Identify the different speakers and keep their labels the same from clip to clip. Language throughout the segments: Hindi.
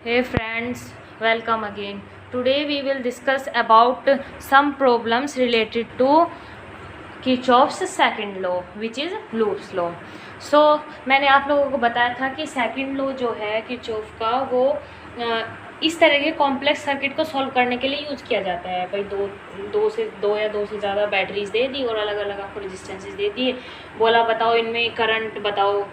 Speaker 1: Hey friends, welcome again. Today we will discuss about some problems related to Kirchhoff's second law, which is Loops law. So मैंने आप लोगों को बताया था कि सेकंड लॉ जो है किरचॉफ का वो इस तरह के कॉम्प्लेक्स सर्किट को सॉल्व करने के लिए यूज़ किया जाता है। भाई दो या दो से ज़्यादा बैटरीज दे दी और अलग अलग आपको रेजिस्टेंसेस दे दिए, बोला बताओ इनमें करंट बताओ।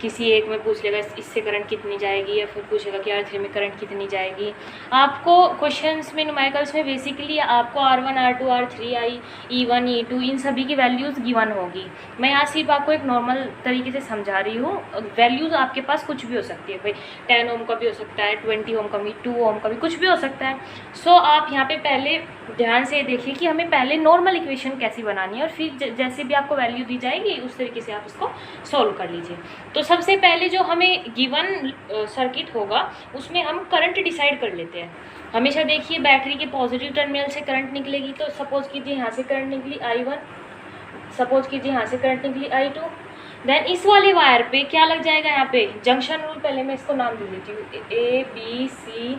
Speaker 1: किसी एक में पूछ लेगा इससे करंट कितनी जाएगी, या फिर पूछेगा कि R3 में करंट कितनी जाएगी। आपको क्वेश्चंस में न्यूमेरिकल्स में बेसिकली आपको R1 R2 R3 I E1 E2 इन सभी की वैल्यूज़ गिवन होगी। मैं यहाँ सिर्फ आपको एक नॉर्मल तरीके से समझा रही हूँ। वैल्यूज़ आपके पास कुछ भी हो सकती है, भाई 10 ओम का भी हो सकता है, 20 ओम का भी, 2 ओम का भी, कुछ भी हो सकता है। सो आप यहाँ पे पहले ध्यान से देखिए कि हमें पहले नॉर्मल इक्वेशन कैसी बनानी है, और फिर जैसे भी आपको वैल्यू दी जाएगी उस तरीके से आप उसको सॉल्व कर लीजिए। तो सबसे पहले जो हमें गिवन सर्किट होगा उसमें हम करंट डिसाइड कर लेते हैं। हमेशा देखिए बैटरी के पॉजिटिव टर्मिनल से करंट निकलेगी, तो सपोज कीजिए यहाँ से करंट निकली I1, सपोज कीजिए यहाँ से करंट निकली I2। देन इस वाले वायर पे क्या लग जाएगा, यहाँ पे जंक्शन रूल, पहले मैं इसको नाम दे देती हूँ A B C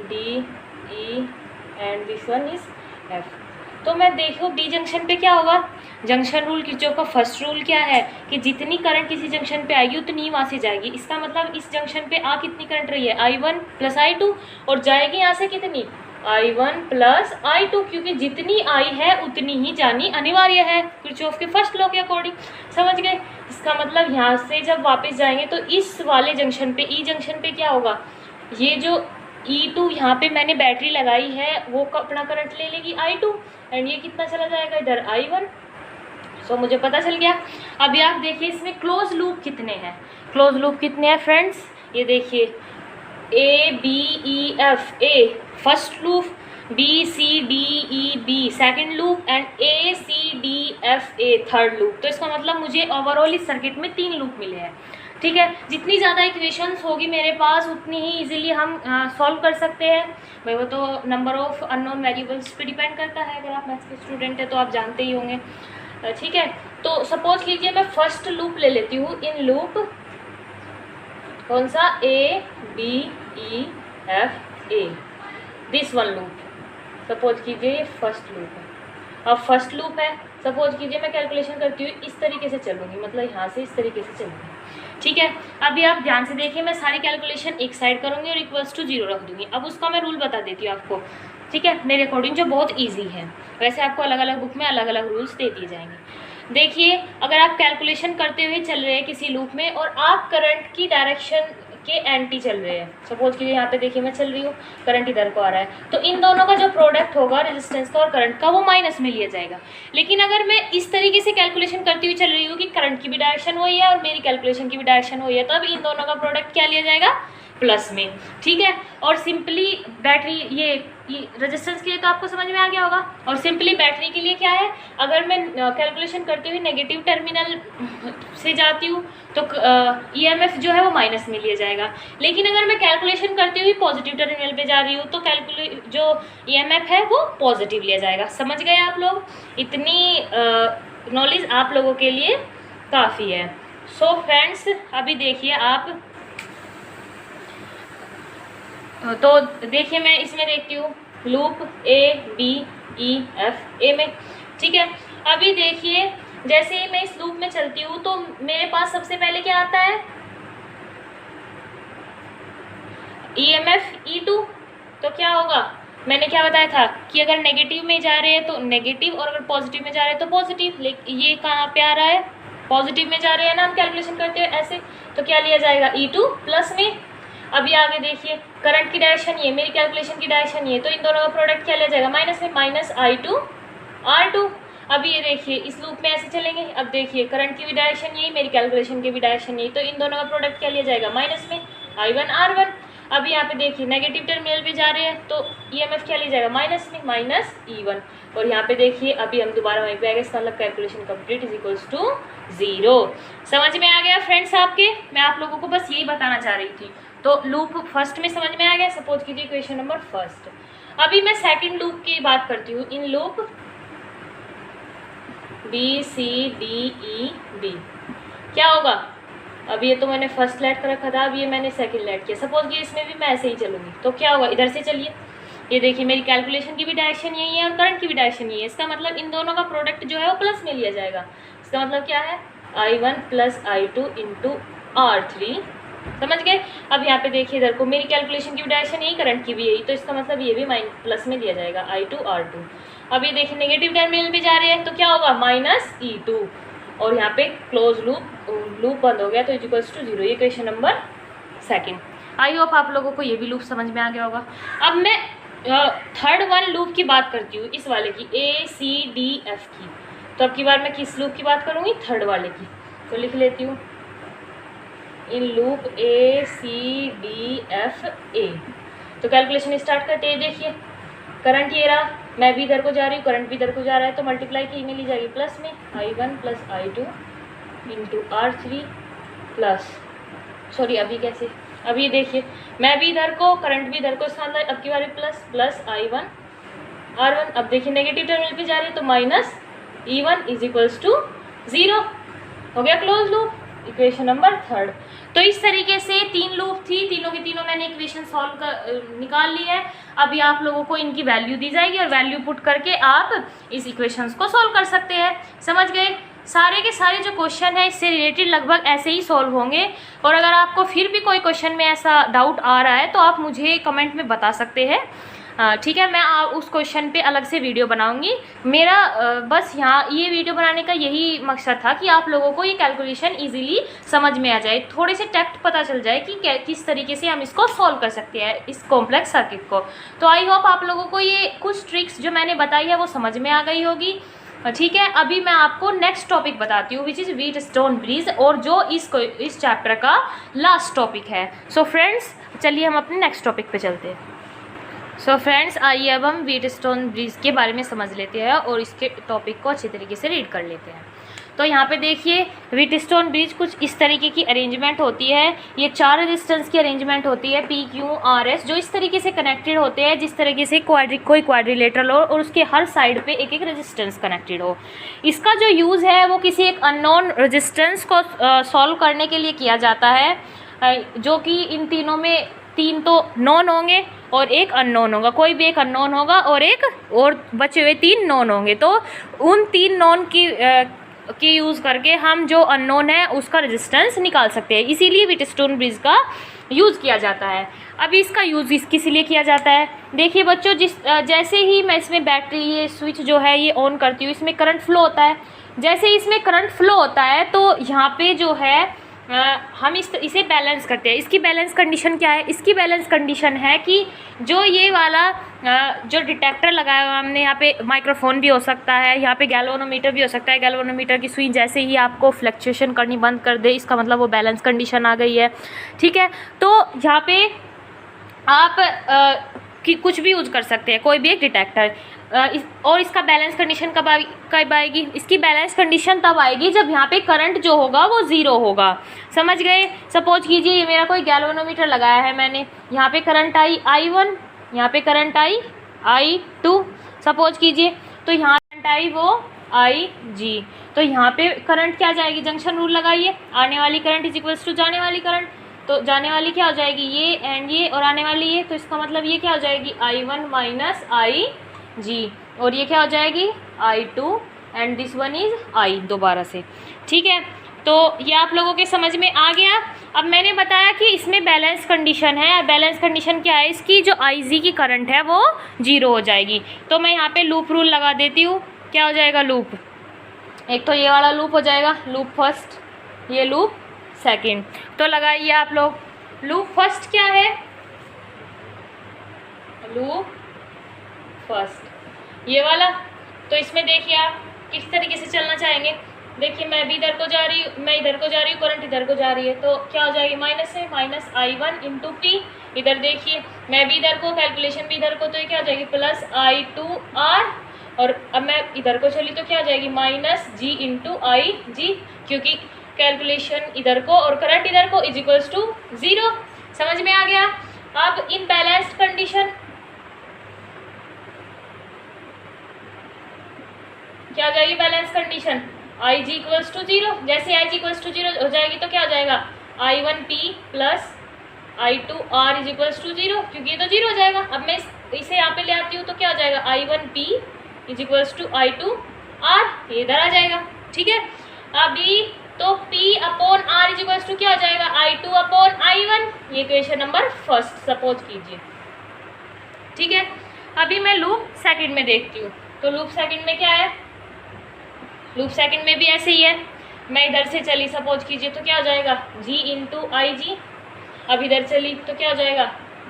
Speaker 1: D E and this one is F। तो मैं देखो डी जंक्शन पे क्या होगा, जंक्शन रूल किरचॉफ का फर्स्ट रूल क्या है कि जितनी करंट किसी जंक्शन पे आएगी उतनी वहाँ से जाएगी। इसका मतलब इस जंक्शन पे आ कितनी करंट रही है I1 प्लस I2, और जाएगी यहाँ से कितनी I1 प्लस I2, क्योंकि जितनी आई है उतनी ही जानी अनिवार्य है किरचॉफ के फर्स्ट लॉ के अकॉर्डिंग। समझ गए? इसका मतलब यहाँ से जब वापस जाएंगे तो इस वाले जंक्शन पे ई जंक्शन पे क्या होगा, ये जो E2 यहाँ पे मैंने बैटरी लगाई है वो अपना करंट ले लेगी I2, एंड ये कितना चला जाएगा इधर I1। सो मुझे पता चल गया। अभी आप देखिए इसमें क्लोज लूप कितने हैं, क्लोज लूप कितने हैं फ्रेंड्स, ये देखिए A B E F, A first loop, B C D E B second loop, and A C D F A third loop. तो इसका मतलब मुझे ओवरऑल इस सर्किट में 3 लूप मिले हैं। ठीक है, जितनी ज़्यादा इक्वेशंस होगी मेरे पास उतनी ही इजीली हम सॉल्व कर सकते हैं। भाई वो तो नंबर ऑफ अननोन वेरिएबल्स पे डिपेंड करता है, अगर आप मैथ्स के स्टूडेंट हैं तो आप जानते ही होंगे। ठीक है, तो सपोज कीजिए मैं फर्स्ट लूप ले लेती हूँ। इन लूप कौन सा, A B E F A, this one loop. Suppose कीजिए ये फर्स्ट लूप है। अब फर्स्ट लूप है, सपोज कीजिए मैं कैलकुलेशन करती हूँ इस तरीके से चलूँगी, मतलब यहाँ से इस तरीके से चलूँगी। ठीक है, अभी आप ध्यान से देखिए, मैं सारी कैलकुलेशन एक साइड करूँगी और इक्वल्स टू 0 रख दूँगी। अब उसका मैं रूल बता देती हूँ आपको, ठीक है, मेरे अकॉर्डिंग, जो बहुत ईजी है। वैसे आपको अलग अलग बुक में अलग अलग रूल्स दे दिए जाएंगे। देखिए, अगर आप कैलकुलेशन करते हुए चल रहे हैं किसी लूप में और आप करंट की डायरेक्शन के एंटी चल रहे हैं, सपोज कीजिए यहाँ पे देखिए मैं चल रही हूँ, करंट इधर को आ रहा है, तो इन दोनों का जो प्रोडक्ट होगा रेजिस्टेंस का और करंट का वो माइनस में लिया जाएगा। लेकिन अगर मैं इस तरीके से कैलकुलेशन करती हुई चल रही हूँ कि करंट की भी डायरेक्शन वही है और मेरी कैलकुलेशन की भी डायरेक्शन वही है, तो अब इन दोनों का प्रोडक्ट क्या लिया जाएगा, प्लस में। ठीक है, और सिंपली बैटरी ये रेजिस्टेंस के लिए तो आपको समझ में आ गया होगा, और सिंपली बैटरी के लिए क्या है, अगर मैं कैलकुलेशन करते हुए नेगेटिव टर्मिनल से जाती हूँ तो EMF जो है वो माइनस में लिया जाएगा। लेकिन अगर मैं कैलकुलेशन करते हुए पॉजिटिव टर्मिनल पे जा रही हूँ तो जो EMF है वो पॉजिटिव लिया जाएगा। समझ गए आप लोग? इतनी नॉलेज आप लोगों के लिए काफ़ी है। सो फ्रेंड्स, अभी देखिए आप, तो देखिए मैं इसमें देखती हूँ loop A B E F A में। ठीक है, अभी देखिए जैसे ही मैं इस लूप में चलती हूँ तो मेरे पास सबसे पहले क्या आता है, EMF E2। तो क्या होगा, मैंने क्या बताया था कि अगर नेगेटिव में जा रहे हैं तो नेगेटिव, और अगर पॉजिटिव में जा रहे हैं तो पॉजिटिव। लेकिन ये कहाँ पे आ रहा है, पॉजिटिव में जा रहे हैं ना हम कैलकुलेशन करते हैं ऐसे, तो क्या लिया जाएगा, E2 प्लस में। अभी आगे देखिए करंट की डायरेक्शन ये, मेरी कैलकुलेशन की डायरेक्शन ये, तो इन दोनों का प्रोडक्ट क्या लिया जाएगा, माइनस में, माइनस I2 R2। अभी ये देखिए इस लूप में ऐसे चलेंगे, अब देखिए करंट की भी डायरेक्शन यही, मेरी कैलकुलेशन की भी डायरेक्शन यही, तो इन दोनों का प्रोडक्ट क्या लिया जाएगा, माइनस में I1 R1। अभी यहाँ पे देखिए नेगेटिव टर्मिनल पे जा रहे हैं तो EMF क्या लिया जाएगा, माइनस में, माइनस E1। और यहाँ पे देखिए अभी हम दोबारा वहीं पे आ गए, इसका मतलब calculation complete is equals to 0। समझ में आ गया फ्रेंड्स आपके? मैं आप लोगों को बस यही बताना चाह रही थी। तो लूप फर्स्ट में समझ में आ गया, सपोज कीजिए इक्वेशन नंबर फर्स्ट। अभी मैं सेकंड लूप की बात करती हूँ। In loop B C D E B क्या होगा, अब ये तो मैंने फर्स्ट लेट कर रखा था, अब ये मैंने सेकंड लेट किया। सपोज कि इसमें भी मैं ऐसे ही चलूँगी तो क्या होगा, इधर से चलिए, ये देखिए मेरी कैलकुलेशन की भी डायरेक्शन यही है और करंट की भी डायरेक्शन यही है। इसका मतलब इन दोनों का प्रोडक्ट जो है वो प्लस में लिया जाएगा। इसका मतलब क्या है, I1 plus I2 into R3, समझ गए। अब यहाँ पे देखिए इधर को मेरी कैलकुलेशन की भी डायरेक्शन यही, करंट की भी यही, तो इसका मतलब ये भी प्लस में लिया जाएगा I2 R2। अब ये देखिए नेगेटिव टर्मिनल पे जा रहे हैं तो क्या होगा, माइनस E2, और यहाँ पे क्लोज लूप बंद हो गया तो इक्वल्स टू 0। ये question number second. I hope आप लोगों को ये भी लूप समझ में आ गया होगा। अब मैं थर्ड वन लूप की बात करती हूँ, इस वाले की ACDF की। तो अब की बार मैं किस लूप की बात करूँगी, थर्ड वाले की। तो लिख लेती हूँ इन लूप ACDFA। तो कैलकुलेशन स्टार्ट करते हैं। देखिए करंट ये रहा, मैं भी इधर को जा रही हूँ, करंट भी इधर को जा रहा है, तो मल्टीप्लाई की में ली जाएगी प्लस में I1 plus I2 into R3 plus, sorry अभी कैसे, अब ये देखिए मैं भी इधर को, करंट भी इधर को, इसका मतलब अब की बार प्लस प्लस I1 R1। अब देखिए नेगेटिव टर्मिनल पे जा रही है तो minus E1 is equals to 0। हो गया close loop, equation number third. तो इस तरीके से तीन लूप थी, तीनों की तीनों मैंने इक्वेशन सॉल्व कर निकाल ली है। अभी आप लोगों को इनकी वैल्यू दी जाएगी और वैल्यू पुट करके आप इस इक्वेशंस को सॉल्व कर सकते हैं। समझ गए। सारे के सारे जो क्वेश्चन है इससे रिलेटेड लगभग ऐसे ही सॉल्व होंगे। और अगर आपको फिर भी कोई क्वेश्चन में ऐसा डाउट आ रहा है तो आप मुझे कमेंट में बता सकते हैं, ठीक है। मैं उस क्वेश्चन पे अलग से वीडियो बनाऊंगी। मेरा बस यहाँ ये वीडियो बनाने का यही मकसद था कि आप लोगों को ये कैलकुलेशन इजीली समझ में आ जाए, थोड़े से टैक्ट पता चल जाए कि किस तरीके से हम इसको सॉल्व कर सकते हैं, इस कॉम्प्लेक्स सर्किट को। तो आई होप आप लोगों को ये कुछ ट्रिक्स जो मैंने बताई है वो समझ में आ गई होगी, ठीक है। अभी मैं आपको नेक्स्ट टॉपिक बताती हूँ विच इज़ व्हीटस्टोन ब्रिज, और जो इस चैप्टर का लास्ट टॉपिक है। सो फ्रेंड्स चलिए हम अपने नेक्स्ट टॉपिक पे चलते हैं। सो फ्रेंड्स आइए अब हम व्हीटस्टोन ब्रिज के बारे में समझ लेते हैं और इसके टॉपिक को अच्छी तरीके से रीड कर लेते हैं। तो यहाँ पे देखिए व्हीटस्टोन ब्रिज कुछ इस तरीके की अरेंजमेंट होती है। ये 4 रेजिस्टेंस की अरेंजमेंट होती है P, Q, R, S, जो इस तरीके से कनेक्टेड होते हैं जिस तरीके से कोई क्वाड्रिलेटरल हो और उसके हर साइड पे एक एक रेजिस्टेंस कनेक्टेड हो। इसका जो यूज़ है वो किसी एक अननोन रेजिस्टेंस को सॉल्व करने के लिए किया जाता है, जो कि इन तीनों में 3 तो नॉन होंगे और एक अननोन होगा, कोई भी एक अननोन होगा और एक और बचे हुए 3 नॉन होंगे। तो उन 3 नॉन की यूज़ करके हम जो अननोन है उसका रेजिस्टेंस निकाल सकते हैं, इसीलिए व्हीटस्टोन ब्रिज का यूज़ किया जाता है। अब इसका यूज़ किस लिए किया जाता है, देखिए बच्चों, जैसे ही मैं इसमें बैटरी ये स्विच जो है ये ऑन करती हूँ, इसमें करंट फ्लो होता है। जैसे इसमें करंट फ्लो होता है तो यहाँ पे जो है हम इसे बैलेंस करते हैं। इसकी बैलेंस कंडीशन क्या है, इसकी बैलेंस कंडीशन है कि जो ये वाला जो डिटेक्टर लगाया हुआ हमने, यहाँ पे माइक्रोफोन भी हो सकता है, यहाँ पे गैल्वेनोमीटर भी हो सकता है। गैल्वेनोमीटर की सुई जैसे ही आपको फ्लक्चुएशन करनी बंद कर दे, इसका मतलब वो बैलेंस कंडीशन आ गई है, ठीक है। तो यहाँ पे आप कि कुछ भी यूज़ कर सकते हैं, कोई भी एक डिटेक्टर। और इसका बैलेंस कंडीशन कब आएगी, इसकी बैलेंस कंडीशन तब आएगी जब यहाँ पे करंट जो होगा वो 0 होगा। समझ गए। सपोज कीजिए ये मेरा कोई गैल्वेनोमीटर लगाया है मैंने, यहाँ पे करंट आई I1, यहाँ पे करंट आई I2 सपोज कीजिए, तो यहाँ करंट आई वो IG। तो यहाँ पे करंट क्या जाएगी, जंक्शन रूल लगाइए, आने वाली करंट इज इक्वल्स टू जाने वाली करंट। तो जाने वाली क्या हो जाएगी, ये एंड ये, और आने वाली ये, तो इसका मतलब ये क्या हो जाएगी I1 माइनस IG, और ये क्या हो जाएगी I2 and this one is I दोबारा से, ठीक है। तो ये आप लोगों के समझ में आ गया। अब मैंने बताया कि इसमें बैलेंस कंडीशन है, बैलेंस कंडीशन क्या है इसकी, जो IG की करंट है वो 0 हो जाएगी। तो मैं यहाँ पे लूप रूल लगा देती हूँ, क्या हो जाएगा लूप, एक तो ये वाला लूप हो जाएगा, लूप फर्स्ट, ये लूप सेकंड। तो लगाइए आप लोग, लूप फर्स्ट क्या है, लूप फर्स्ट ये वाला। तो इसमें देखिए आप किस तरीके से चलना चाहेंगे, देखिए मैं भी इधर को जा रही हूँ, मैं इधर को जा रही हूँ, करंट इधर को जा रही है, तो क्या हो जाएगी माइनस से माइनस I1 इंटू P। इधर देखिए मैं भी इधर को, कैलकुलेशन भी इधर को, तो ये क्या हो जाएगी प्लस I2R, और अब मैं इधर को चली तो क्या हो जाएगी माइनस G इंटू IG, क्योंकि कैलकुलेशन इधर को और करंट इधर को इज इक्वल्स टू 0। समझ में आ गया। अब इन बैलेंस्ड कंडीशन क्या हो जाएगी, balance condition IG equals to 0। जैसे IG इक्वल्स टू 0 हो जाएगी तो क्या हो जाएगा I1P plus I2R is equals to 0, क्योंकि ये तो 0 हो जाएगा। अब मैं इसे यहाँ पे ले आती हूँ तो क्या हो जाएगा, I1P is equals to I2R, ये इधर आ जाएगा। ठीक है, अभी तो P upon R is equals to क्या हो जाएगा, I2 अपॉन I1। ये क्वेश्चन नंबर फर्स्ट सपोज कीजिए। ठीक है, अभी मैं लूप सेकंड में देखती हूँ। तो लूप सेकंड में क्या है, लूप सेकंड में भी ऐसे ही है। मैं इधर से चली सपोज कीजिए तो क्या हो जाएगा, G इंटू आई जी। अब इधर चली तो क्या हो जाएगा,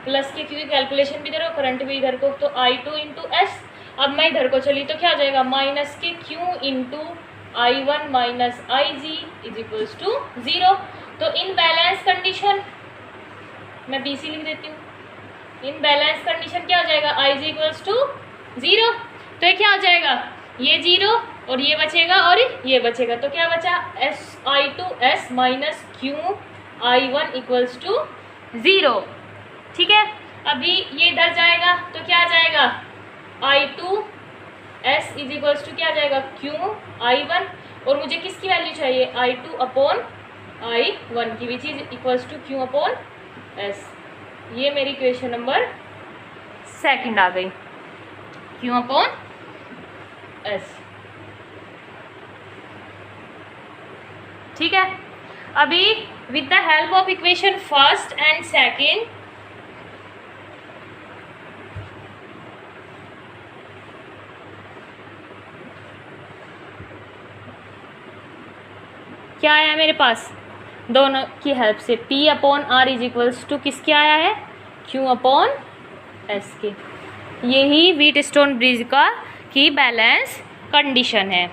Speaker 1: प्लस के, क्योंकि कैलकुलेशन भी इधर हो, करंट भी इधर को, तो I2 इंटू एस। अब मैं इधर को चली तो क्या हो जाएगा, माइनस के Q into I1 minus I G is equals to 0। तो इन बैलेंस कंडीशन, मैं BC लिख देती हूँ, इन बैलेंस कंडीशन क्या हो जाएगा, आई जी इक्वल्स टू 0। तो ये क्या हो जाएगा, ये 0 और ये बचेगा और ये बचेगा, तो क्या बचा, I2S minus Q I1 equals to 0। ठीक है, अभी ये इधर जाएगा तो क्या आ जाएगा, I2S इज इक्वल्स टू क्या आ जाएगा, Q I1, और मुझे किसकी वैल्यू चाहिए, I2 अपॉन I1 की, which is equals to Q upon S। ये मेरी क्वेश्चन नंबर सेकंड आ गई, Q अपॉन S। ठीक है, अभी with the help of equation first and second, क्या आया मेरे पास, दोनों की हेल्प से P upon R is equals to किसके आया है, Q अपॉन S के। यही व्हीटस्टोन ब्रिज का की बैलेंस कंडीशन है।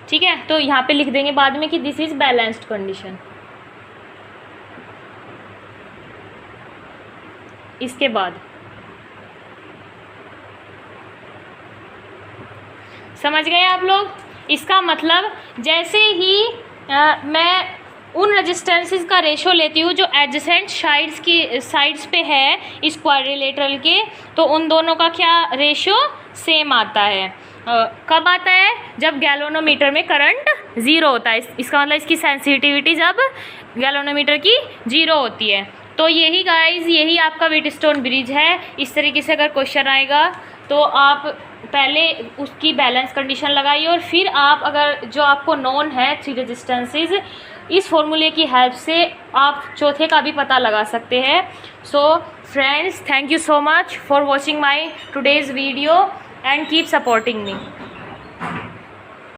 Speaker 1: ठीक है, तो यहाँ पे लिख देंगे बाद में कि दिस इज बैलेंस्ड कंडीशन। इसके बाद समझ गए आप लोग, इसका मतलब जैसे ही मैं उन रेजिस्टेंसेस का रेशो लेती हूँ जो एडजेसेंट साइड्स पे है इस क्वाड्रिलेटरल के, तो उन दोनों का क्या रेशो सेम आता है। कब आता है, जब गैल्वेनोमीटर में करंट 0 होता है। इसका मतलब इसकी सेंसिटिविटी जब गैल्वेनोमीटर की 0 होती है। तो यही गाइस, यही आपका व्हीटस्टोन ब्रिज है। इस तरीके से अगर क्वेश्चन आएगा तो आप पहले उसकी बैलेंस कंडीशन लगाइए और फिर आप अगर जो आपको नोन है 3 रेजिस्टेंसेस, इस फॉर्मूले की हेल्प से आप चौथे का भी पता लगा सकते हैं। So friends, thank you so much for watching my today's video and keep supporting me.